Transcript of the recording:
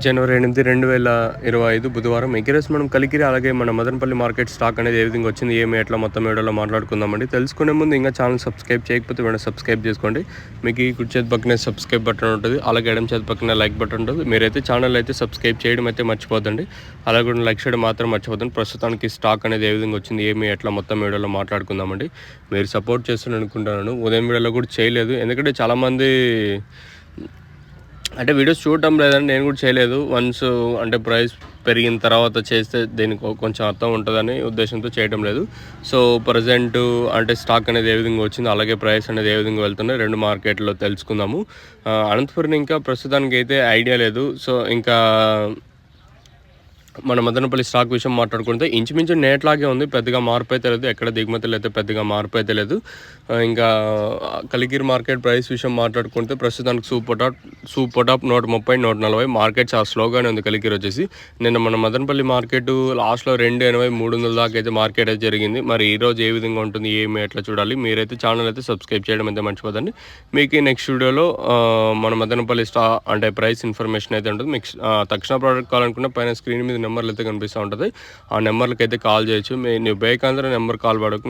జనవరి 8, 2025 బుధవారం ఎగ్రెస్ మనం కలికిరి అలాగే మన మదనపల్లి మార్కెట్ స్టాక్ అనేది ఏ విధంగా వచ్చింది ఎట్లా మొత్తం వీడియోలో మాట్లాడుకుందామండి. తెలుసుకునే ముందు ఇంకా ఛానల్ సబ్స్క్రైబ్ చేయకపోతే వెంటనే సబ్స్క్రైబ్ చేసుకోండి. మీకు ఈ కుడి చేతి పక్కనే సబ్స్క్రైబ్ బటన్ ఉంటుంది, అలాగే ఎడమ చేతి పక్కన లైక్ బటన్ ఉంటుంది. మీరైతే ఛానల్ అయితే సబ్స్క్రైబ్ చేయడం అయితే మర్చిపోద్దండి, అలాగే కూడా లైక్ చేయడం మాత్రం మర్చిపోద్దండి. ప్రస్తుతానికి స్టాక్ అనేది ఏ విధంగా వచ్చింది ఎట్లా మొత్తం వీడియోలో మాట్లాడుకుందామండి. మీరు సపోర్ట్ చేస్తారని అనుకుంటున్నాను. ఉదయం వీడియోలో కూడా చేయలేదు, ఎందుకంటే చాలామంది అంటే వీడియోస్ చూడటం లేదని నేను కూడా చేయలేదు. వన్స్ అంటే ప్రైస్ పెరిగిన తర్వాత చేస్తే దీనికి కొంచెం అర్థం ఉంటుందని ఉద్దేశంతో చేయడం లేదు. సో ప్రజెంట్ అంటే స్టాక్ అనేది ఏ విధంగా వచ్చింది, అలాగే ప్రైస్ అనేది ఏ విధంగా వెళ్తున్నాయి రెండు మార్కెట్లో తెలుసుకుందాము. అనంతపురం ఇంకా ప్రస్తుతానికి అయితే ఐడియా లేదు. సో ఇంకా మన మదనపల్లి స్టాక్ విషయం మాట్లాడుకుంటే ఇంచుమించు నేట్లాగే ఉంది, పెద్దగా మార్పు అయితే లేదు. ఎక్కడ దిగుమతులు అయితే పెద్దగా మార్పు అయితే లేదు. ఇంకా కలికిరి మార్కెట్ ప్రైస్ విషయం మాట్లాడుకుంటే ప్రస్తుతానికి సూప్ పొటాప్ 130, 140 మార్కెట్ చాలా స్లోగానే ఉంది. కలికిరి వచ్చేసి నిన్న మన మదనపల్లి మార్కెట్ లాస్ట్లో 280, 300 దాకా అయితే మార్కెట్ అయితే జరిగింది. మరి ఈరోజు ఏ విధంగా ఉంటుంది ఎట్లా చూడాలి. మీరైతే ఛానల్ అయితే సబ్స్క్రైబ్ చేయడం అయితే మర్చిపోదండి. మీకు నెక్స్ట్ వీడియోలో మన మదనపల్లి అంటే ప్రైస్ ఇన్ఫర్మేషన్ అయితే ఉంటుంది. మీకు తక్షణ ప్రోడక్ట్ కావాలనుకున్న పైన స్క్రీన్ మీద నెంబర్లు అయితే కనిపిస్తూ ఉంటుంది. ఆ నెంబర్లకి అయితే కాల్ చేయొచ్చు. మీరు బేకాంధ్ర నెంబర్ కాల్ పడకు.